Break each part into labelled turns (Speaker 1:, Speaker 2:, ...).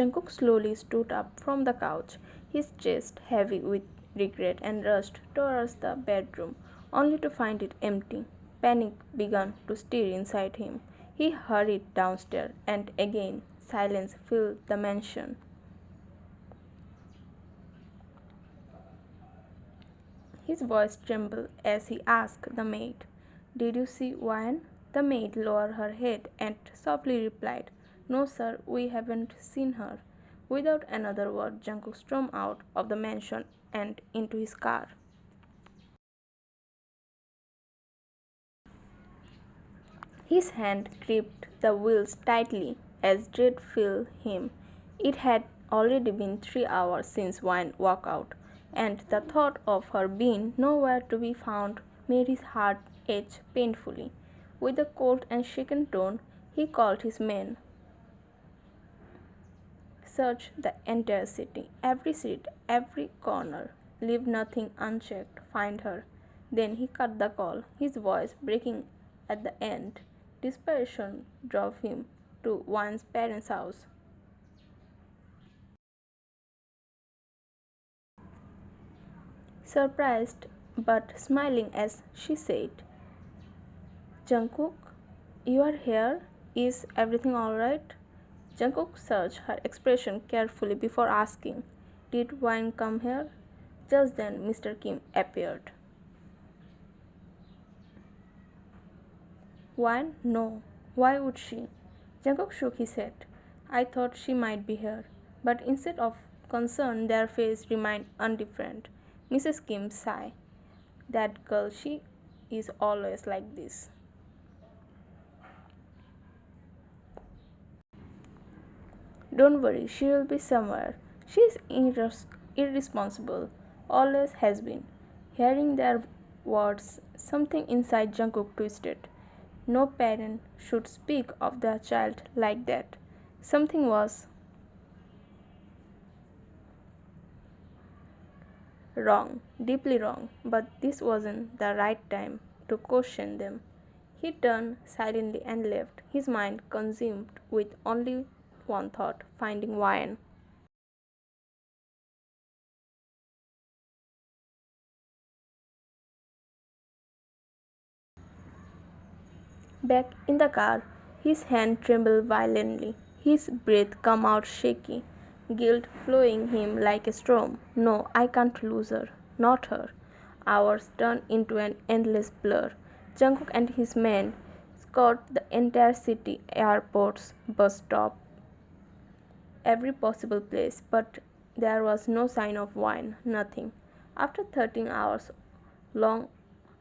Speaker 1: Jungkook slowly stood up from the couch, his chest heavy with regret, and rushed towards the bedroom, only to find it empty. Panic began to stir inside him. He hurried downstairs, and again silence filled the mansion. His voice trembled as he asked the maid, "Did you see Wyan?" The maid lowered her head and softly replied, "No, sir, we haven't seen her." Without another word, Jungkook stormed out of the mansion and into his car. His hand gripped the wheels tightly as dread filled him. It had already been 3 hours since Wyan walked out, and the thought of her being nowhere to be found made his heart ache painfully. With a cold and shaken tone, he called his men. "Search the entire city, every street, every corner. Leave nothing unchecked. Find her." Then he cut the call, his voice breaking at the end. Desperation drove him to Wyan's parents' house. Surprised but smiling as she said, "Jungkook, you are here? Is everything alright?" Jungkook searched her expression carefully before asking, "Did Wyan come here?" Just then Mr. Kim appeared. "Wyan? No. Why would she?" Jungkook shook his head. "I thought she might be here." But instead of concern their faces remained indifferent. Mrs. Kim sighed. "That girl, she is always like this." "Don't worry, she will be somewhere. She is irresponsible. Always has been." Hearing their words, something inside Jungkook twisted. No parent should speak of their child like that. Something was wrong, deeply wrong, but this wasn't the right time to question them. He turned silently and left, his mind consumed with only one thought, finding Wyan. Back in the car, his hand trembled violently, his breath came out shaky, guilt flowing him like a storm. No, I can't lose her. Not her. Hours turned into an endless blur. Jungkook and his men scoured the entire city, airports, bus stop, every possible place, but there was no sign of Wyan, nothing. After 13 hours, long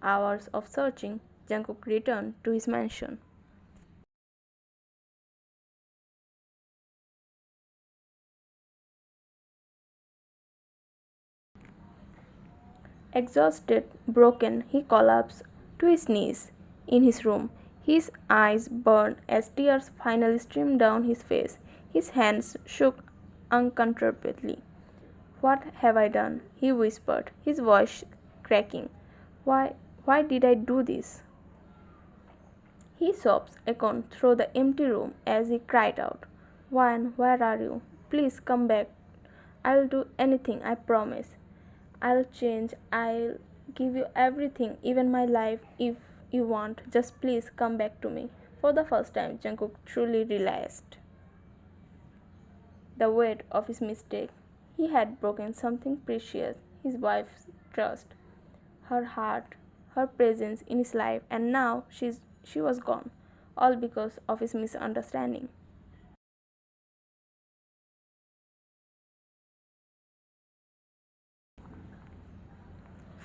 Speaker 1: hours of searching, Jungkook returned to his mansion. Exhausted, broken, he collapsed to his knees in his room. His eyes burned as tears finally streamed down his face. His hands shook uncontrollably. "What have I done?" he whispered, his voice cracking. Why did I do this?" His sobs echoed through the empty room as he cried out, "Wyan, where are you? Please come back. I'll do anything, I promise. I'll change. I'll give you everything, even my life, if you want. Just please come back to me." For the first time, Jungkook truly realized the weight of his mistake. He had broken something precious, his wife's trust, her heart, her presence in his life, and now she was gone, all because of his misunderstanding.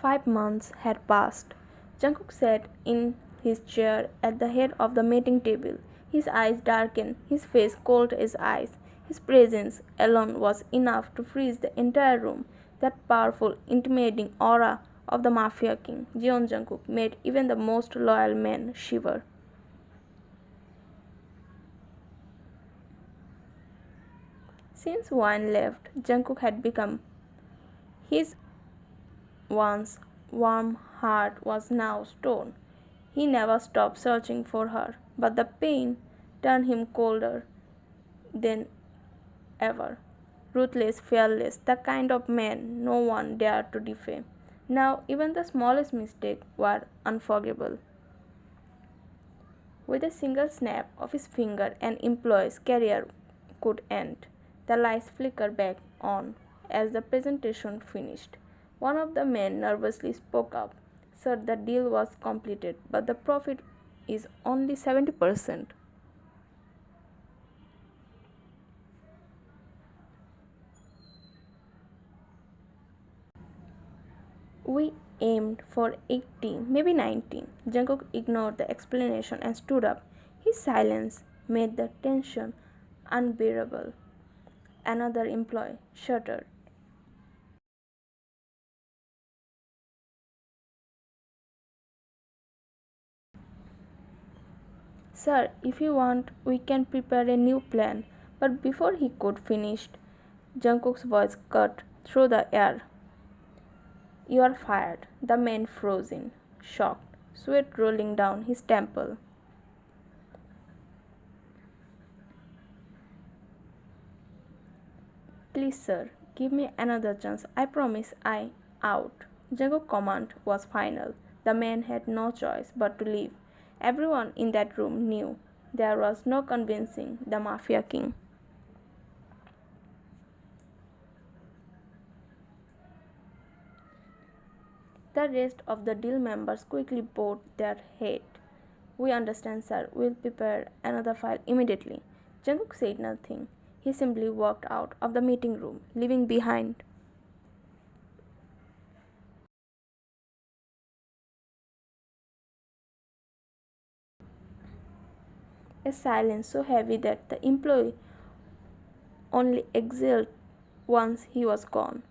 Speaker 1: 5 months had passed. Jungkook sat in his chair at the head of the meeting table, his eyes darkened, his face cold as ice. His presence alone was enough to freeze the entire room. That powerful, intimidating aura of the mafia king, Jeon Jungkook, made even the most loyal men shiver. Since Wyan left, Jungkook had become his once warm heart was now stone. He never stopped searching for her, but the pain turned him colder than ever. Ruthless, fearless, the kind of man no one dared to defy. Now even the smallest mistake were unforgivable. With a single snap of his finger an employee's career could end. The lights flickered back on as the presentation finished. One of the men nervously spoke up. Sir, the deal was completed, but the profit is only 70%. We aimed for 80, maybe 90. Jungkook ignored the explanation and stood up. His silence made the tension unbearable. Another employee shuddered. Sir, if you want, we can prepare a new plan. But before he could finish, Jungkook's voice cut through the air. You are fired. The man froze in, shocked, sweat rolling down his temple. Please, sir, give me another chance. I promise I out. Jungkook's command was final. The man had no choice but to leave. Everyone in that room knew there was no convincing the mafia king. The rest of the deal members quickly bowed their head. We understand, sir. We'll prepare another file immediately. Jungkook said nothing. He simply walked out of the meeting room, leaving behind a silence so heavy that the employee only exhaled once he was gone.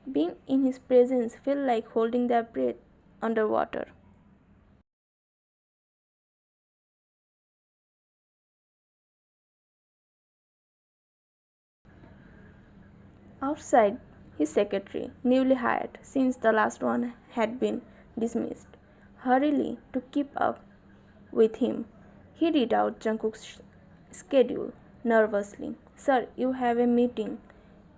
Speaker 1: Being in his presence felt like holding their breath underwater. Outside, his secretary, newly hired since the last one had been dismissed, hurriedly to keep up with him. He read out Jungkook's schedule nervously. Sir, you have a meeting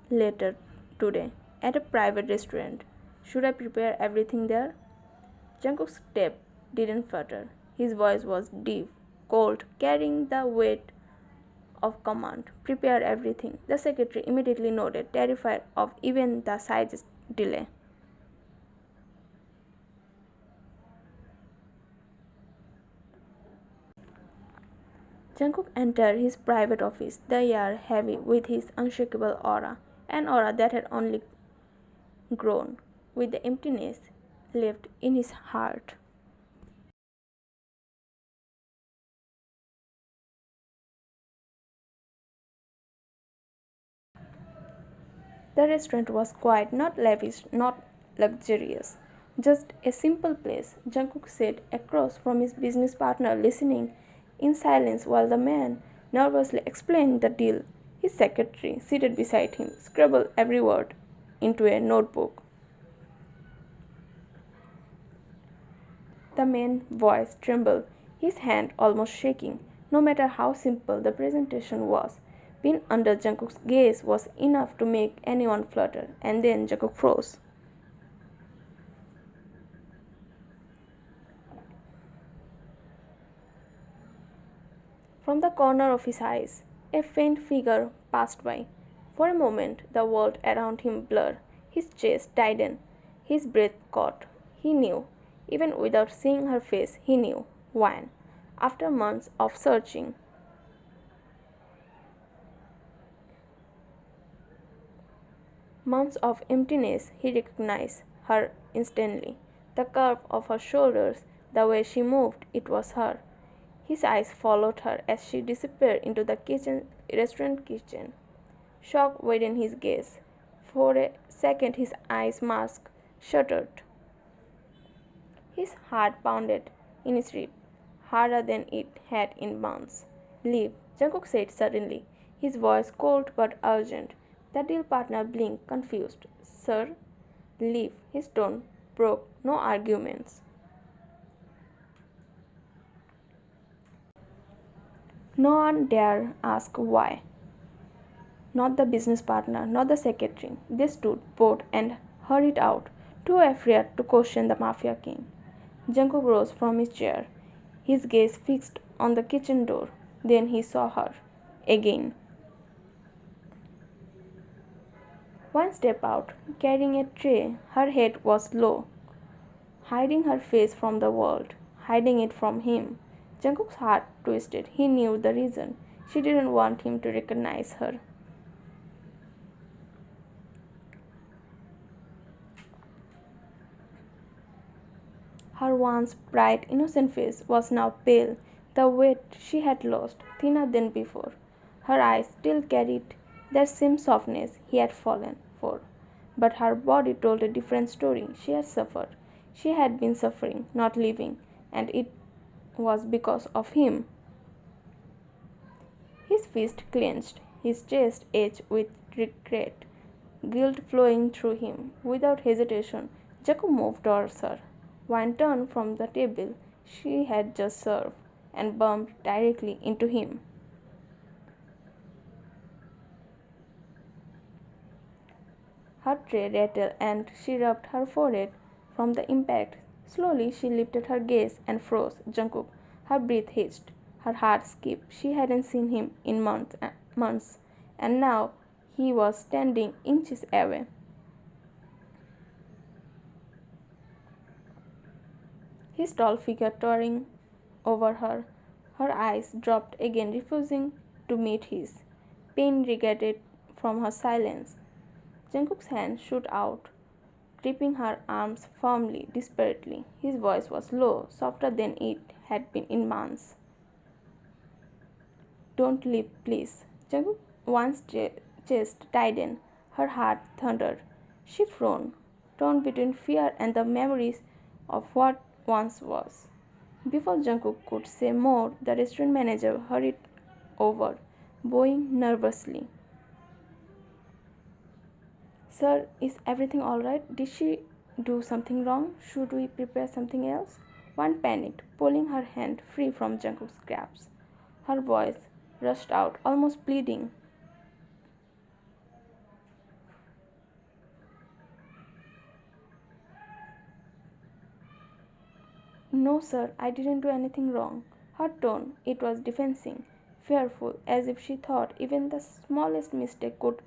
Speaker 1: later today at a private restaurant. Should I prepare everything there? Jungkook's step didn't falter. His voice was deep, cold, carrying the weight of command. Prepare everything. The secretary immediately nodded, terrified of even the slightest delay. Jungkook entered his private office, the air heavy with his unshakable aura, an aura that had only grown with the emptiness left in his heart. The restaurant was quiet, not lavish, not luxurious, just a simple place. Jungkook sat across from his business partner, listening in silence while the man nervously explained the deal. His secretary, seated beside him, scribbled every word into a notebook. The man's voice trembled, his hand almost shaking. No matter how simple the presentation was, being under Jungkook's gaze was enough to make anyone flutter, and then Jungkook froze. From the corner of his eyes, a faint figure passed by. For a moment the world around him blurred, his chest tightened, his breath caught. He knew, even without seeing her face, he knew. When, after months of emptiness, he recognized her instantly. The curve of her shoulders, the way she moved, it was her. His eyes followed her as she disappeared into the restaurant kitchen. Shock widened his gaze. For a second his eyes mask shuttered. His heart pounded in his rib, harder than it had in months. Leave, Jungkook said suddenly, his voice cold but urgent. The deal partner blinked, confused. Sir, leave. His tone broke no arguments. No one dare ask why. Not the business partner, not the secretary. They stood, bored, and hurried out, too afraid to question the mafia king. Jungkook rose from his chair, his gaze fixed on the kitchen door. Then he saw her again. One step out, carrying a tray. Her head was low, hiding her face from the world, hiding it from him. Jungkook's heart twisted. He knew the reason. She didn't want him to recognize her. Her once bright, innocent face was now pale, the weight she had lost, thinner than before. Her eyes still carried that same softness he had fallen for, but her body told a different story. She had suffered. She had been suffering, not living, and it was because of him. His fist clenched, his chest ached with regret, guilt flowing through him. Without hesitation, Jacob moved towards her. Wine turned from the table she had just served and bumped directly into him. Her tray rattled and she rubbed her forehead from the impact. Slowly she lifted her gaze and froze. Jungkook. Her breath hitched. Her heart skipped. She hadn't seen him in months, and now he was standing inches away. His tall figure towering over her. Her eyes dropped again, refusing to meet his. Pain radiated from her silence. Jungkook's hand shot out, gripping her arms firmly, desperately. His voice was low, softer than it had been in months. Don't leave, please. Jungkook's chest tightened, her heart thundered. She frowned, torn between fear and the memories of what once was. Before Jungkook could say more, the restaurant manager hurried over, bowing nervously. Sir, is everything alright? Did she do something wrong? Should we prepare something else? One panicked, pulling her hand free from Jungkook's grasp. Her voice rushed out, almost pleading. No, sir, I didn't do anything wrong. Her tone, it was defensive, fearful, as if she thought even the smallest mistake could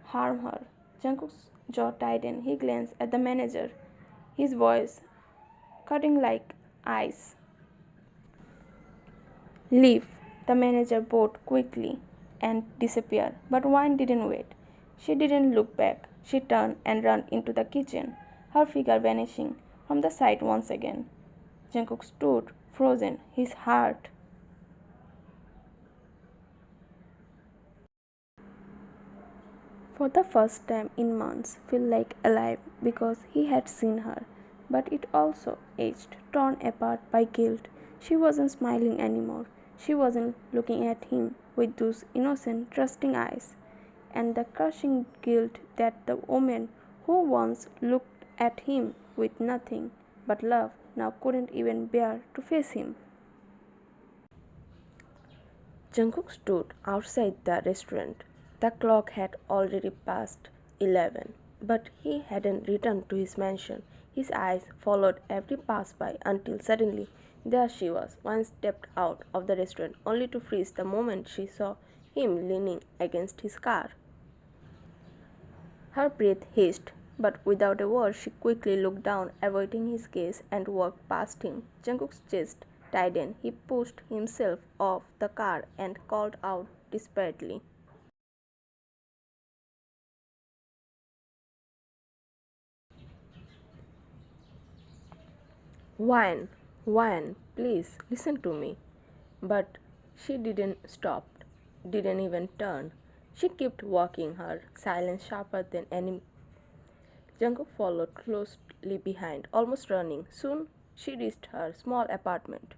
Speaker 1: harm her. Jungkook's jaw tightened. He glanced at the manager, his voice cutting like ice. Leave. The manager bowed quickly and disappeared. But Wine didn't wait. She didn't look back. She turned and ran into the kitchen, her figure vanishing from the sight once again. Jungkook stood, frozen, his heart for the first time in months felt like alive because he had seen her, but it also ached, torn apart by guilt. She wasn't smiling anymore. She wasn't looking at him with those innocent, trusting eyes, and the crushing guilt that the woman who once looked at him with nothing but love now couldn't even bear to face him. Jungkook stood outside the restaurant. The clock had already passed 11, but he hadn't returned to his mansion. His eyes followed every passerby until suddenly there she was. One stepped out of the restaurant only to freeze the moment she saw him leaning against his car. Her breath hissed, but without a word she quickly looked down, avoiding his gaze, and walked past him. Jungkook's chest tightened. He pushed himself off the car and called out desperately. Wine, Wine, please listen to me. But she didn't stop, didn't even turn. She kept walking, her silence sharper than any. Jungkook followed closely behind, almost running. Soon she reached her small apartment,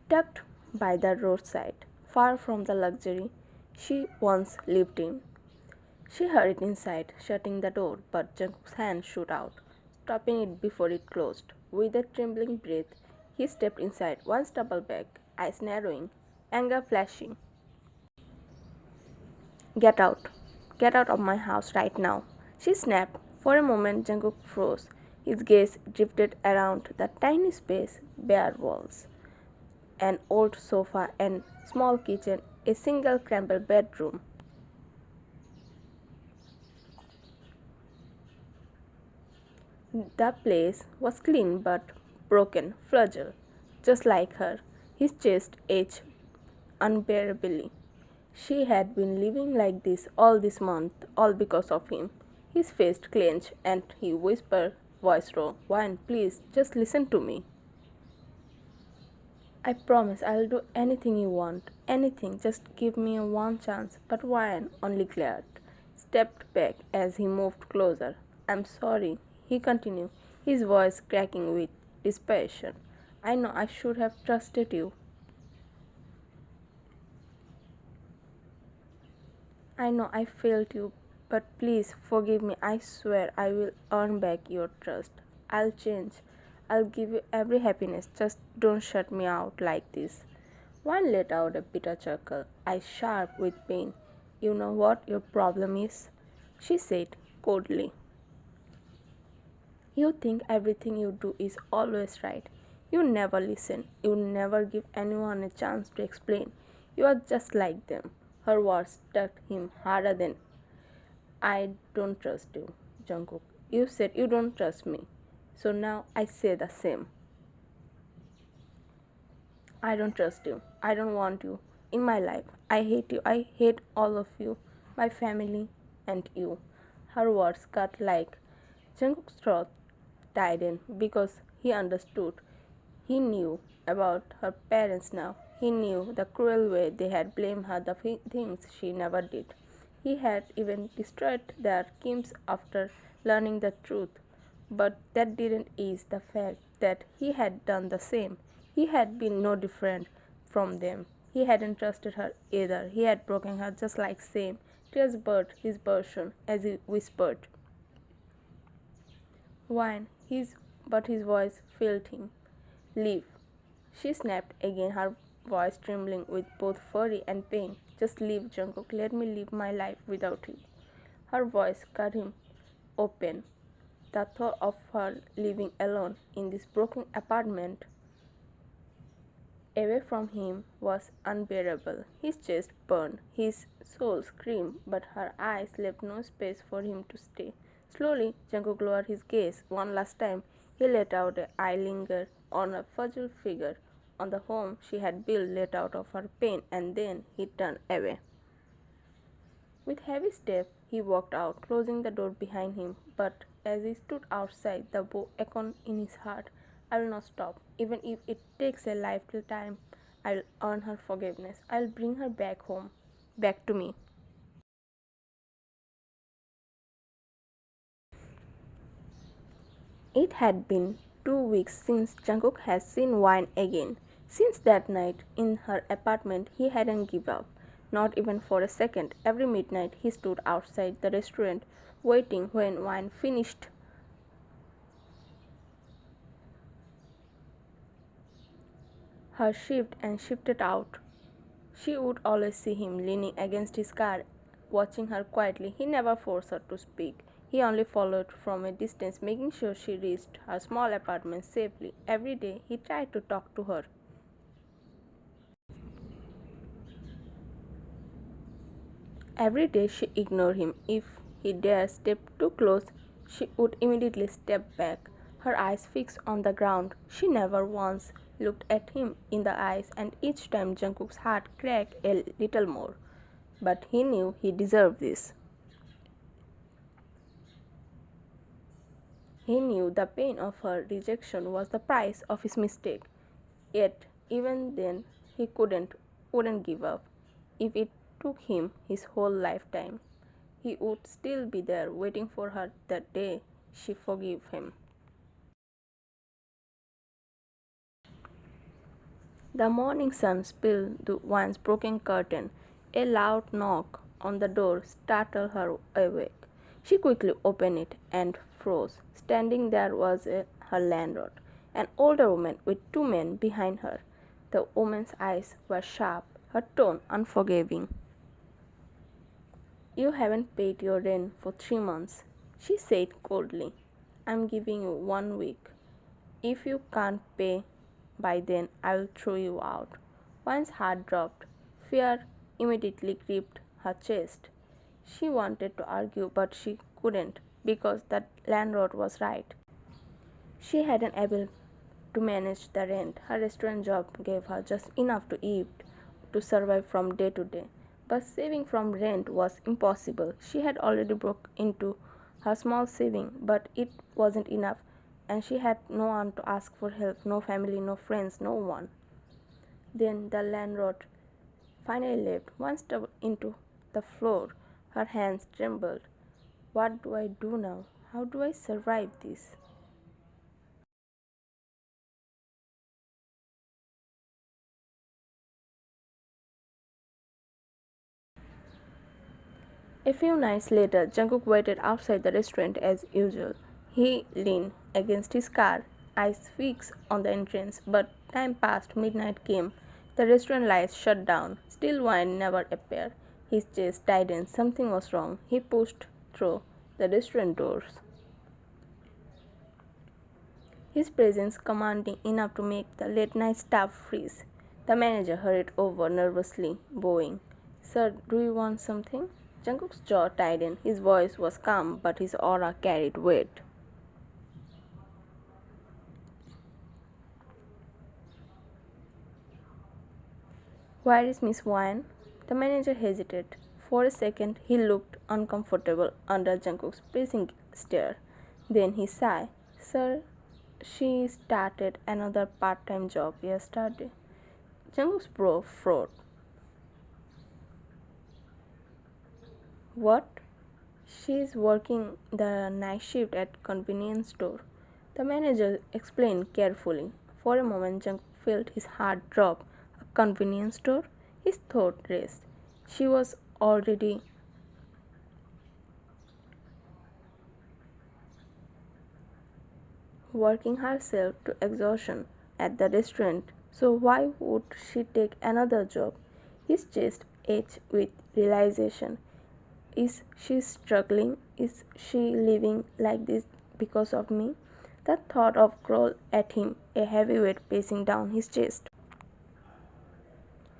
Speaker 1: tucked by the roadside, far from the luxury she once lived in. She hurried inside, shutting the door, but Jungkook's hand shot out, stopping it before it closed. With a trembling breath, He stepped inside, one stumble back, eyes narrowing, anger flashing. Get out. Get out of my house right now. She snapped. For a moment, Jungkook froze. His gaze drifted around the tiny space, bare walls, an old sofa and small kitchen, a single crumpled bedroom. The place was clean but broken, fragile, just like her. His chest ached unbearably. She had been living like this all this month, all because of him. His face clenched and he whispered, voice raw, Wine, please, just listen to me. I promise I'll do anything you want. Anything, just give me a one chance. But Wine only glared, stepped back as he moved closer. I'm sorry, he continued, his voice cracking with desperation. I know I should have trusted you. I know I failed you, but please forgive me. I swear I will earn back your trust. I'll change. I'll give you every happiness. Just don't shut me out like this. One let out a bitter chuckle, eyes sharp with pain. You know what your problem is? She said coldly. You think everything you do is always right. You never listen. You never give anyone a chance to explain. You are just like them. Her words struck him harder than I don't trust you, Jungkook. You said you don't trust me. So now I say the same. I don't trust you. I don't want you in my life. I hate you. I hate all of you, my family, and you. Her words cut like Jungkook's throat tightened because he understood. He knew about her parents now. He knew the cruel way they had blamed her the things she never did. He had even destroyed their schemes after learning the truth. But that didn't ease the fact that he had done the same. He had been no different from them. He hadn't trusted her either. He had broken her just like same. Tears burst his version as he whispered, Wine, but his voice failed him. Leave. She snapped again, her voice trembling with both fury and pain. Just leave, Jungkook. Let me live my life without you. Her voice cut him open. The thought of her living alone in this broken apartment away from him was unbearable. His chest burned, his soul screamed, but her eyes left no space for him to stay. Slowly, Jungkook lowered his gaze one last time. He let out an eye linger on her fragile figure, on the home she had built let out of her pain, and then he turned away. With heavy step, he walked out, closing the door behind him. But as he stood outside, the bow echoed in his heart. I will not stop, even if it takes a lifetime. I'll earn her forgiveness. I'll bring her back home, back to me. It had been 2 weeks since Jungkook had seen Wine again. Since that night in her apartment, he hadn't given up, not even for a second. Every midnight, he stood outside the restaurant, waiting when Wine finished her shift and shifted out. She would always see him leaning against his car, watching her quietly. He never forced her to speak. He only followed from a distance, making sure she reached her small apartment safely. Every day, he tried to talk to her. Every day, she ignored him. If he dared step too close, she would immediately step back, her eyes fixed on the ground. She never once looked at him in the eyes, and each time Jungkook's heart cracked a little more. But he knew he deserved this. He knew the pain of her rejection was the price of his mistake. Yet, even then, he wouldn't give up. If it took him his whole lifetime, he would still be there waiting for her the day she forgave him. The morning sun spilled the once broken curtain. A loud knock on the door startled her awake. She quickly opened it and froze. Standing there was her landlord, an older woman with two men behind her. The woman's eyes were sharp, her tone unforgiving. "You haven't paid your rent for 3 months," she said coldly. "I'm giving you 1 week. If you can't pay by then, I'll throw you out." Wine's heart dropped. Fear immediately gripped her chest. She wanted to argue, but she couldn't, because the landlord was right. She hadn't able to manage the rent. Her restaurant job gave her just enough to eat, to survive from day to day. But saving from rent was impossible. She had already broke into her small saving, but it wasn't enough, and she had no one to ask for help, no family, no friends, no one. Then the landlord finally left. One stepped into the floor. Her hands trembled. What do I do now? How do I survive this? A few nights later, Jungkook waited outside the restaurant as usual. He leaned against his car, eyes fixed on the entrance, but time passed, midnight came. The restaurant lights shut down. Still wine never appeared. His chest tightened. Something was wrong. He pushed through the restaurant doors. His presence commanding enough to make the late-night staff freeze. The manager hurried over, nervously bowing. "Sir, do you want something?" Jungkook's jaw tightened. His voice was calm, but his aura carried weight. "Where is Miss Wine?" The manager hesitated. For a second he looked uncomfortable under Jungkook's pressing stare. Then he sighed. "Sir, she started another part-time job yesterday." Jungkook's brow furrowed. "What?" "She is working the night shift at convenience store." The manager explained carefully. For a moment Jungkook felt his heart drop. A convenience store? His thought raced. She was already working herself to exhaustion at the restaurant, so why would she take another job? His chest ached with realization. Is she struggling? Is she living like this because of me? The thought of crawled at him, a heavy weight pacing down his chest.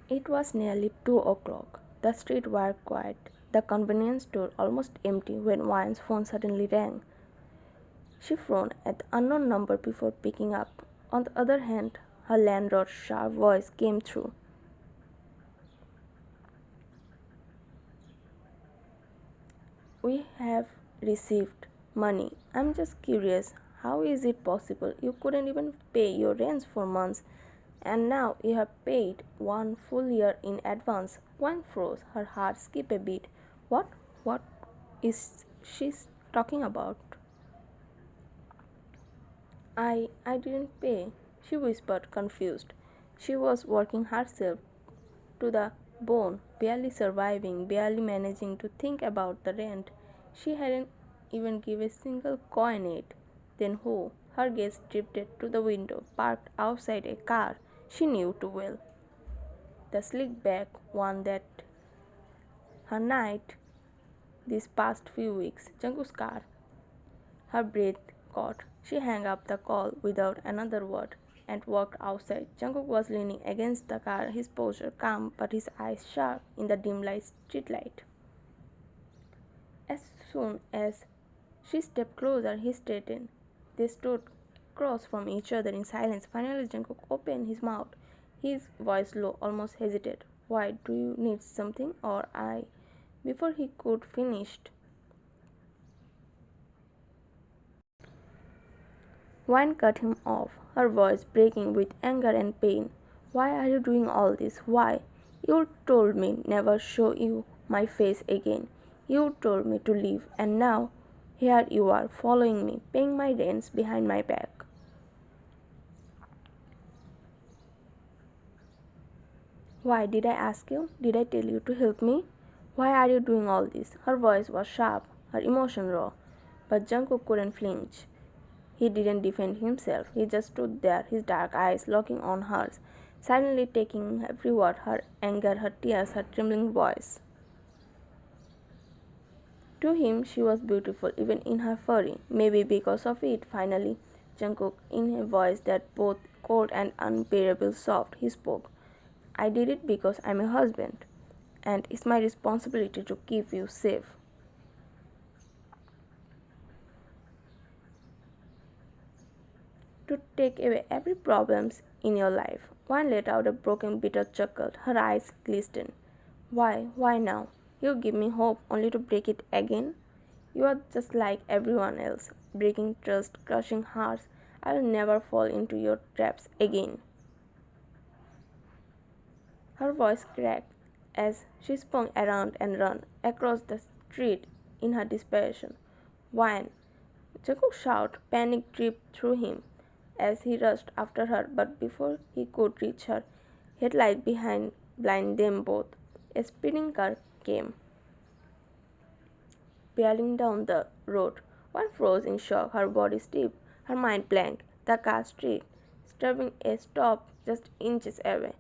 Speaker 1: It was nearly 2 o'clock. The streets were quiet, the convenience store almost empty when Wine's phone suddenly rang. She frowned at the unknown number before picking up. On the other hand, her landlord's sharp voice came through. "We have received money. I'm just curious, how is it possible? You couldn't even pay your rents for months, and now you have paid 1 full year in advance." One froze, her heart skipped a beat. What? What is she talking about? I didn't pay," she whispered, confused. She was working herself to the bone, barely surviving, barely managing to think about the rent. She hadn't even given a single coin yet. Then who? Her gaze drifted to the window, parked outside a car she knew too well. The slick back one that her night these past few weeks. Jungkook's car. Her breath caught. She hung up the call without another word and walked outside. Jungkook was leaning against the car, his posture calm but his eyes sharp in the dim light streetlight. As soon as she stepped closer, he straightened. They stood across from each other in silence. Finally, Jungkook opened his mouth, his voice low, almost hesitant. "Why, do you need something, or I?" Before he could finish, Wine cut him off, her voice breaking with anger and pain. "Why are you doing all this? Why? You told me never show you my face again. You told me to leave, and now here you are following me, paying my rents behind my back." "Why did I ask you? Did I tell you to help me? Why are you doing all this?" Her voice was sharp, her emotion raw. But Jungkook couldn't flinch. He didn't defend himself. He just stood there, his dark eyes locking on hers, silently taking every word, her anger, her tears, her trembling voice. To him, she was beautiful, even in her fury. Maybe because of it, finally, Jungkook, in a voice that both cold and unbearable soft, he spoke. I did it because I'm a husband, and it's my responsibility to keep you safe. To take away every problems in your life. One let out a broken, bitter chuckle. Her eyes glistened. Why? Why now? You give me hope only to break it again? You are just like everyone else, breaking trust, crushing hearts. I will never fall into your traps again. Her voice cracked as she spun around and ran across the street in her desperation. Wine! Jungkook shouted, panic tripped through him as he rushed after her, but before he could reach her, headlight behind blinded them both. A speeding car came barreling down the road. One froze in shock, her body stiff, her mind blank. The car streaked, swerving a stop just inches away.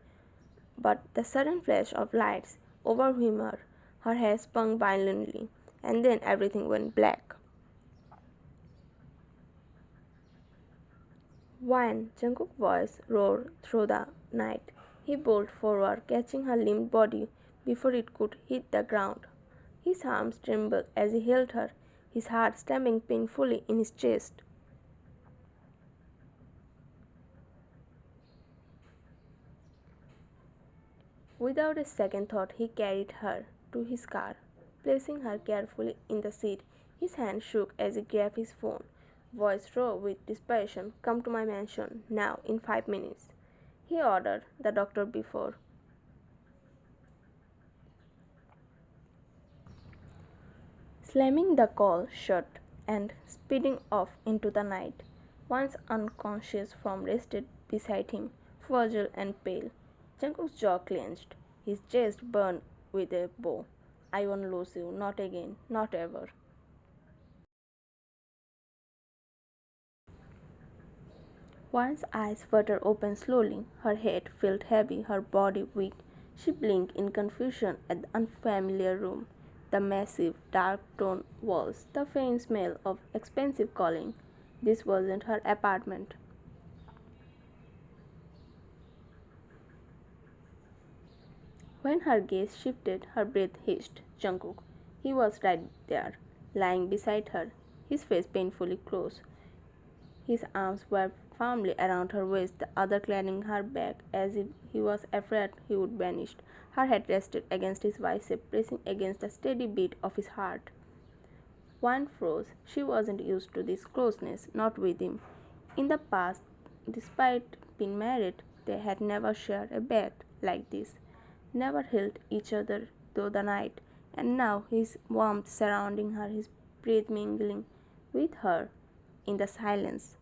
Speaker 1: But the sudden flash of lights overwhelmed her. Her hair spun violently, and then everything went black. When Jungkook's voice roared through the night, he bolted forward, catching her limp body before it could hit the ground. His arms trembled as he held her, his heart stabbing painfully in his chest. Without a second thought, he carried her to his car, placing her carefully in the seat. His hand shook as he grabbed his phone, voice raw with desperation. Come to my mansion, now, in 5 minutes. He ordered the doctor before. Slamming the call shut and speeding off into the night. Once unconscious From rested beside him, fragile and pale. Jungkook's jaw clenched, his chest burned with a bow. I won't lose you, not again, not ever. One's eyes fluttered open slowly, her head felt heavy, her body weak. She blinked in confusion at the unfamiliar room, the massive, dark stone walls, the faint smell of expensive cologne. This wasn't her apartment. When her gaze shifted, her breath hissed. Jungkook. He was right there, lying beside her, his face painfully close. His arms were firmly around her waist, the other cladding her back as if he was afraid he would vanish. Her head rested against his bicep, pressing against the steady beat of his heart. One froze. She wasn't used to this closeness, not with him. In the past, despite being married, they had never shared a bed like this, never held each other through the night, and now his warmth surrounding her, his breath mingling with her in the silence.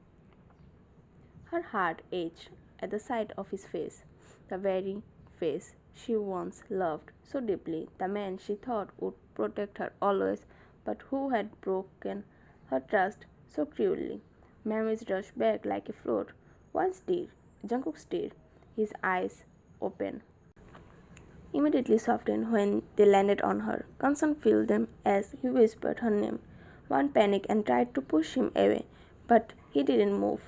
Speaker 1: Her heart ached at the sight of his face, the very face she once loved so deeply, the man she thought would protect her always, but who had broken her trust so cruelly. Memories rushed back like a flood. One stared, Jungkook stared, his eyes open, immediately softened when they landed on her. Concern filled them as he whispered her name. One panicked and tried to push him away, but he didn't move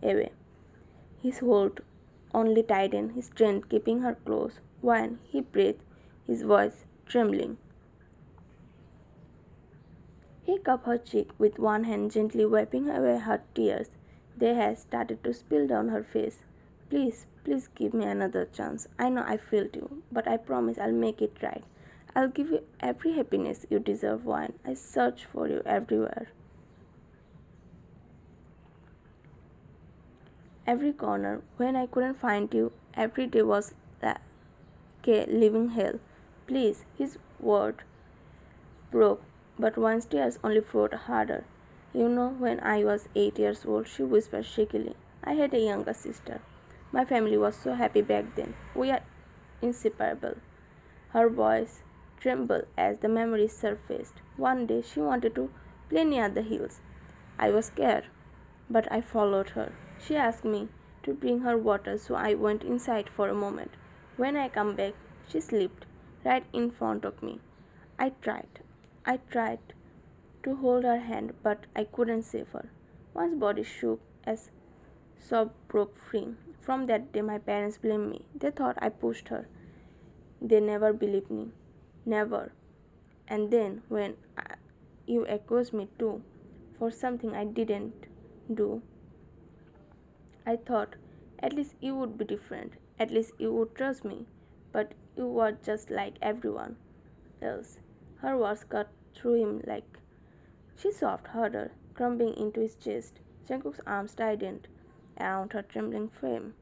Speaker 1: away. His hold only tightened, his strength keeping her close. When he breathed, his voice trembling. He cupped her cheek with one hand, gently wiping away her tears. They had started to spill down her face. Please, please give me another chance. I know I failed you, but I promise I'll make it right. I'll give you every happiness you deserve, Wine. I searched for you everywhere. Every corner. When I couldn't find you, every day was like a living hell. Please, his word broke, but Wine's tears only flowed harder. You know, when I was 8 years old, she whispered shakily, I had a younger sister. My family was so happy back then. We are inseparable. Her voice trembled as the memories surfaced. One day she wanted to play near the hills. I was scared. but I followed her. She asked me to bring her water, so I went inside for a moment. When I come back, she slipped right in front of me. I tried to hold her hand, but I couldn't save her. One's body shook as sob broke free. From that day, my parents blamed me. They thought I pushed her. They never believed me. Never. And then, when you accused me too for something I didn't do, I thought at least you would be different. At least you would trust me. But you were just like everyone else. Her words cut through him like she sobbed harder, crumbling into his chest. Jungkook's arms tightened around her trembling frame.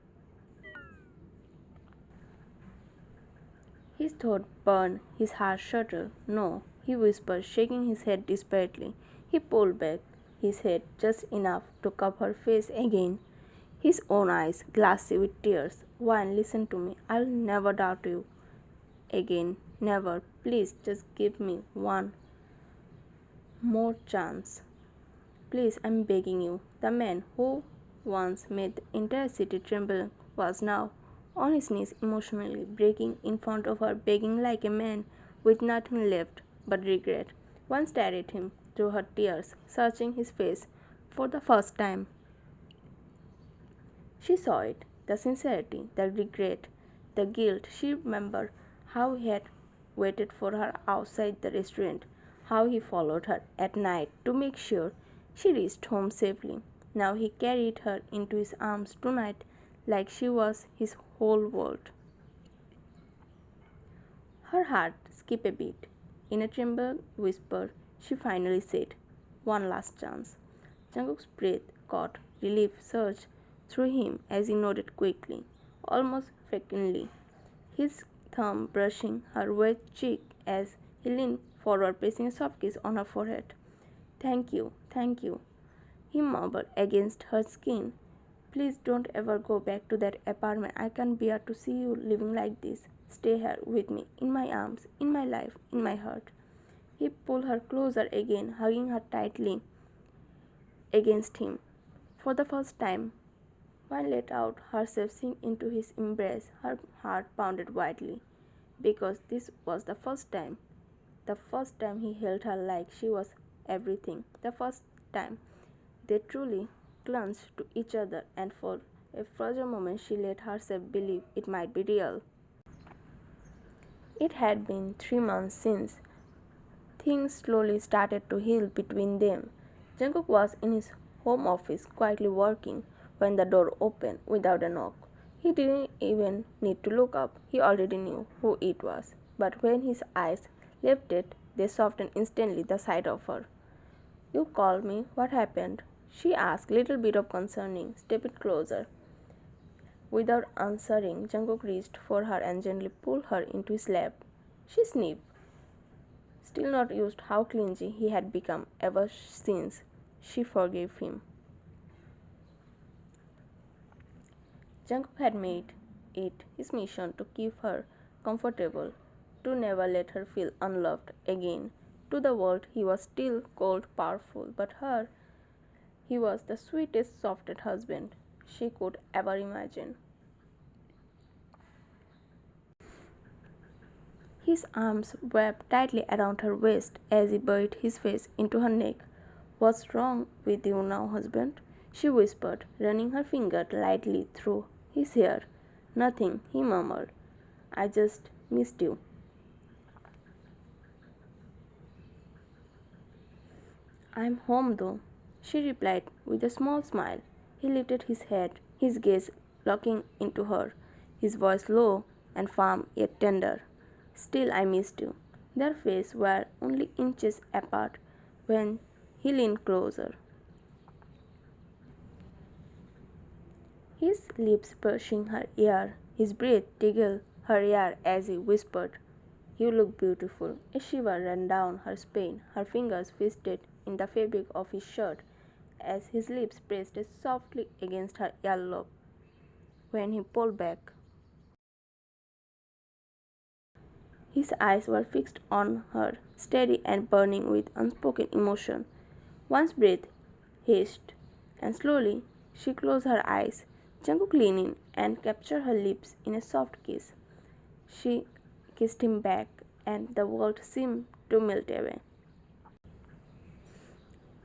Speaker 1: His throat burned, his heart shuddered. No, he whispered, shaking his head desperately. He pulled back his head just enough to cover her face again, his own eyes glassy with tears. Wine, listen to me. I'll never doubt you again. Never. Please just give me one more chance. Please, I'm begging you. The man who once made the entire city tremble was now on his knees, emotionally breaking in front of her, begging like a man with nothing left but regret. One stared at him through her tears, searching his face for the first time. She saw it, the sincerity, the regret, the guilt. She remembered how he had waited for her outside the restaurant, how he followed her at night to make sure she reached home safely. Now he carried her into his arms tonight like she was his whole world. Her heart skipped a beat. In a trembling whisper, she finally said, "One last chance." Jungkook's breath caught, relief surged through him as he nodded quickly, almost vacantly, his thumb brushing her wet cheek as he leaned forward, pressing a soft kiss on her forehead. Thank you, he murmured against her skin. "Please don't ever go back to that apartment. I can't bear to see you living like this. Stay here with me, in my arms, in my life, in my heart." He pulled her closer again, hugging her tightly against him. For the first time, Vine let out herself sink into his embrace. Her heart pounded wildly, because this was the first time he held her like she was everything, the first time they truly clung to each other, and for a fragile moment she let herself believe it might be real. It had been 3 months since things slowly started to heal between them. Jungkook was in his home office quietly working when the door opened without a knock. He didn't even need to look up. He already knew who it was. But when his eyes lifted, they softened instantly the sight of her. "You called me. What happened?" she asked, little bit of concerning, stepping closer. Without answering, Jungkook reached for her and gently pulled her into his lap. She sniffed, still not used how clingy he had become ever since she forgave him. Jungkook had made it his mission to keep her comfortable, to never let her feel unloved again. To the world he was still cold, powerful, but her he was the sweetest, softest husband she could ever imagine. His arms wrapped tightly around her waist as he buried his face into her neck. "What's wrong with you now, husband?" she whispered, running her finger lightly through his hair. "Nothing," he murmured. "I just missed you." "I'm home though," she replied with a small smile. He lifted his head, his gaze looking into her, his voice low and firm yet tender. "Still I missed you." Their faces were only inches apart when he leaned closer, his lips brushing her ear, his breath tickled her ear as he whispered, "You look beautiful." A shiver ran down her spine, her fingers twisted in the fabric of his shirt as his lips pressed softly against her earlobe. When he pulled back, his eyes were fixed on her, steady and burning with unspoken emotion. One's breath hissed and slowly she closed her eyes. Jungkook leaned in and captured her lips in a soft kiss. She kissed him back, and the world seemed to melt away.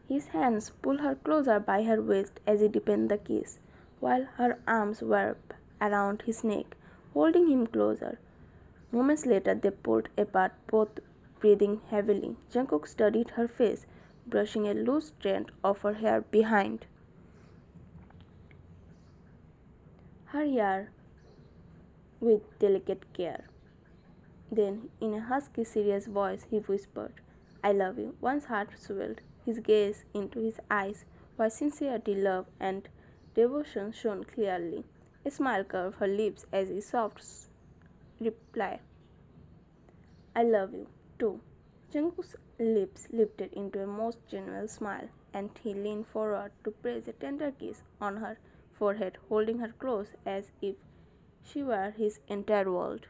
Speaker 1: His hands pulled her closer by her waist as he deepened the kiss, while her arms wrapped around his neck, holding him closer. Moments later they pulled apart, both breathing heavily. Jungkook studied her face, brushing a loose strand of her hair behind her ear with delicate care. Then, in a husky, serious voice, he whispered, "I love you." One's heart swelled. His gaze into his eyes, where sincerity, love, and devotion shone clearly. A smile curved her lips as he soft reply, "I love you, too." Jungkook's lips lifted into a most genuine smile, and he leaned forward to press a tender kiss on her forehead, holding her close as if she were his entire world.